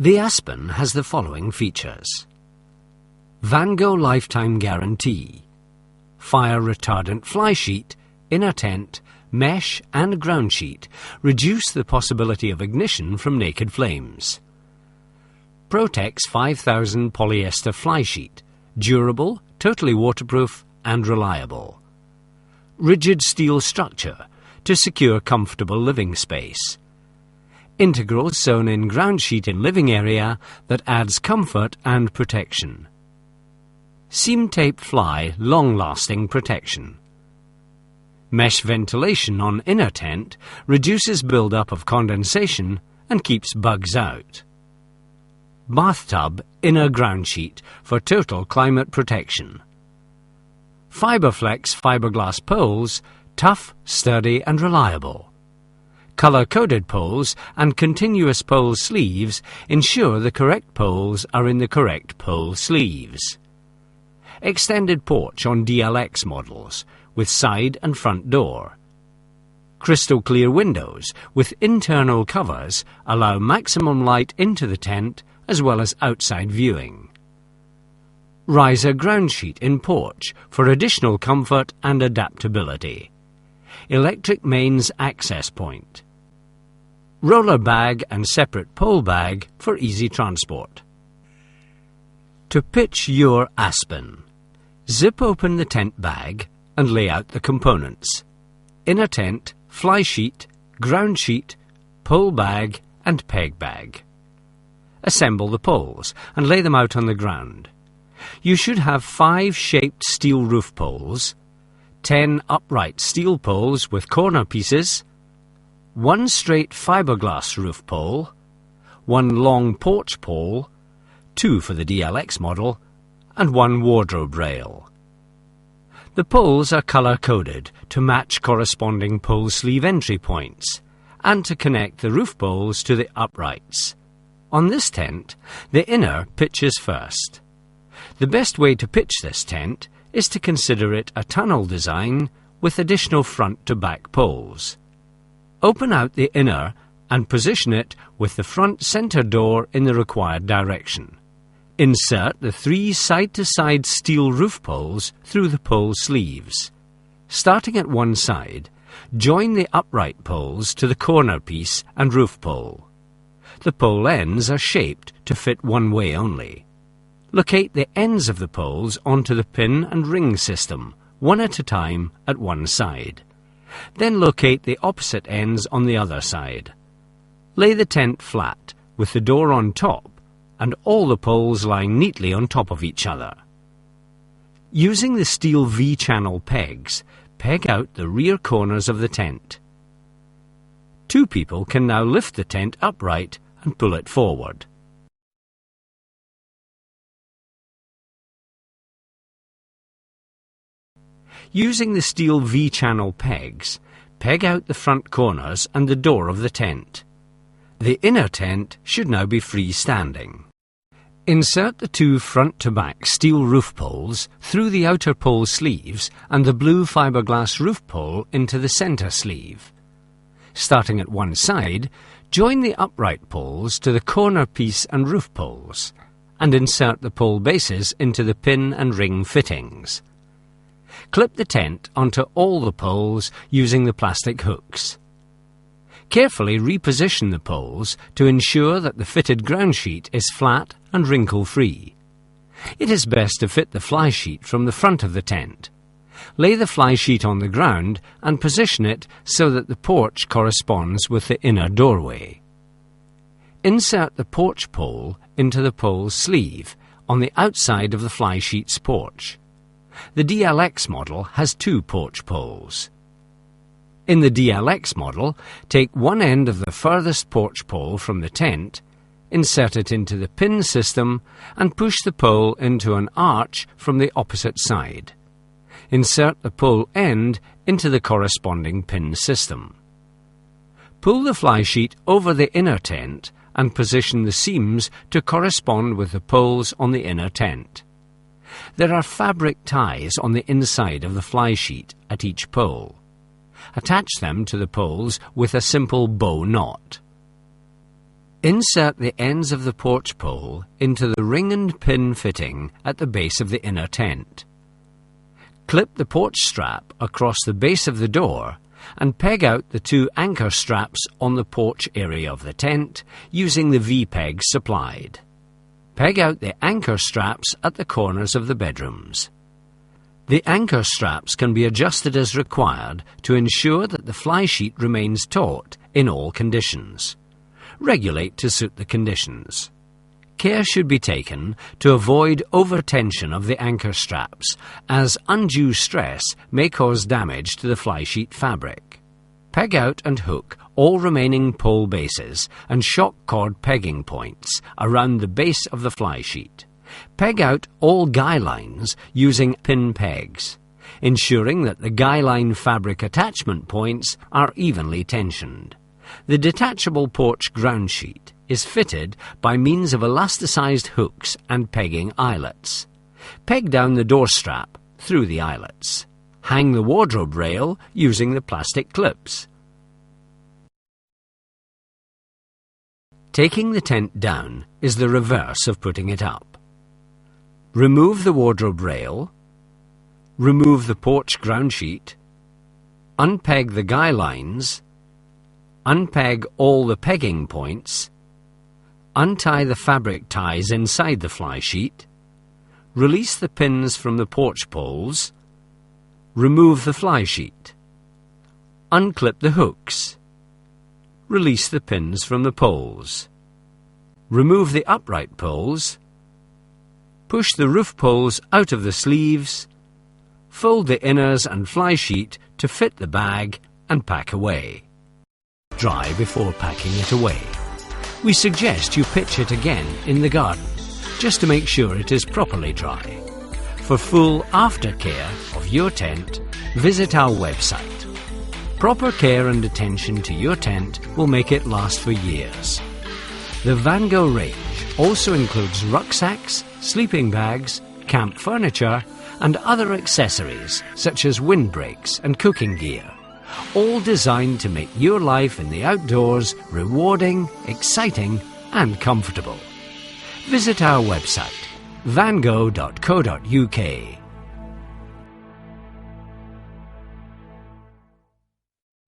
The Aspen has the following features: VANGO lifetime guarantee, fire retardant fly sheet, inner tent, mesh and ground sheet reduce the possibility of ignition from naked flames. Protex 5000 polyester fly sheet, durable, totally waterproof and reliable. Rigid steel structure to secure comfortable living space. Integral sewn-in ground sheet in living area that adds comfort and protection. Seam tape fly long-lasting protection. Mesh ventilation on inner tent reduces build-up of condensation and keeps bugs out. Bathtub inner ground sheet for total climate protection. Fiberflex fiberglass poles, tough, sturdy and reliable. Color-coded poles and continuous pole sleeves ensure the correct poles are in the correct pole sleeves. Extended porch on DLX models with side and front door. Crystal clear windows with internal covers allow maximum light into the tent as well as outside viewing. Riser ground sheet in porch for additional comfort and adaptability. Electric mains access point. Roller bag and separate pole bag for easy transport. To pitch your Aspen, zip open the tent bag and lay out the components: inner tent, fly sheet, ground sheet, pole bag and peg bag. Assemble the poles and lay them out on the ground. You should have 5 shaped steel roof poles, 10 upright steel poles with corner pieces, 1 straight fiberglass roof pole, 1 long porch pole, 2 for the DLX model, and 1 wardrobe rail. The poles are color-coded to match corresponding pole sleeve entry points and to connect the roof poles to the uprights. On this tent, the inner pitches first. The best way to pitch this tent is to consider it a tunnel design with additional front-to-back poles. Open out the inner and position it with the front center door in the required direction. Insert the 3 side-to-side steel roof poles through the pole sleeves. Starting at one side, join the upright poles to the corner piece and roof pole. The pole ends are shaped to fit one way only. Locate the ends of the poles onto the pin and ring system, one at a time at one side. Then locate the opposite ends on the other side. Lay the tent flat, with the door on top, and all the poles lying neatly on top of each other. Using the steel V-channel pegs, peg out the rear corners of the tent. 2 people can now lift the tent upright and pull it forward. Using the steel V-channel pegs, peg out the front corners and the door of the tent. The inner tent should now be freestanding. Insert the 2 front-to-back steel roof poles through the outer pole sleeves and the blue fiberglass roof pole into the center sleeve. Starting at one side, join the upright poles to the corner piece and roof poles, and insert the pole bases into the pin and ring fittings. Clip the tent onto all the poles using the plastic hooks. Carefully reposition the poles to ensure that the fitted ground sheet is flat and wrinkle-free. It is best to fit the fly sheet from the front of the tent. Lay the fly sheet on the ground and position it so that the porch corresponds with the inner doorway. Insert the porch pole into the pole sleeve on the outside of the fly sheet's porch. The DLX model has 2 porch poles. In the DLX model, take one end of the furthest porch pole from the tent, insert it into the pin system, and push the pole into an arch from the opposite side. Insert the pole end into the corresponding pin system. Pull the fly sheet over the inner tent and position the seams to correspond with the poles on the inner tent. There are fabric ties on the inside of the fly sheet at each pole. Attach them to the poles with a simple bow knot. Insert the ends of the porch pole into the ring and pin fitting at the base of the inner tent. Clip the porch strap across the base of the door and peg out the 2 anchor straps on the porch area of the tent using the V-pegs supplied. Peg out the anchor straps at the corners of the bedrooms. The anchor straps can be adjusted as required to ensure that the fly sheet remains taut in all conditions. Regulate to suit the conditions. Care should be taken to avoid over-tension of the anchor straps, as undue stress may cause damage to the fly sheet fabric. Peg out and hook all remaining pole bases and shock cord pegging points around the base of the fly sheet. Peg out all guy lines using pin pegs, ensuring that the guy line fabric attachment points are evenly tensioned. The detachable porch ground sheet is fitted by means of elasticized hooks and pegging eyelets. Peg down the door strap through the eyelets. Hang the wardrobe rail using the plastic clips. Taking the tent down is the reverse of putting it up. Remove the wardrobe rail. Remove the porch ground sheet. Unpeg the guy lines. Unpeg all the pegging points. Untie the fabric ties inside the fly sheet. Release the pins from the porch poles. Remove the fly sheet. Unclip the hooks. Release the pins from the poles. Remove the upright poles. Push the roof poles out of the sleeves. Fold the inners and fly sheet to fit the bag and pack away. Dry before packing it away. We suggest you pitch it again in the garden, just to make sure it is properly dry. For full aftercare of your tent, visit our website. Proper care and attention to your tent will make it last for years. The VANGO range also includes rucksacks, sleeping bags, camp furniture, and other accessories such as windbreaks and cooking gear, all designed to make your life in the outdoors rewarding, exciting, and comfortable. Visit our website, vango.co.uk.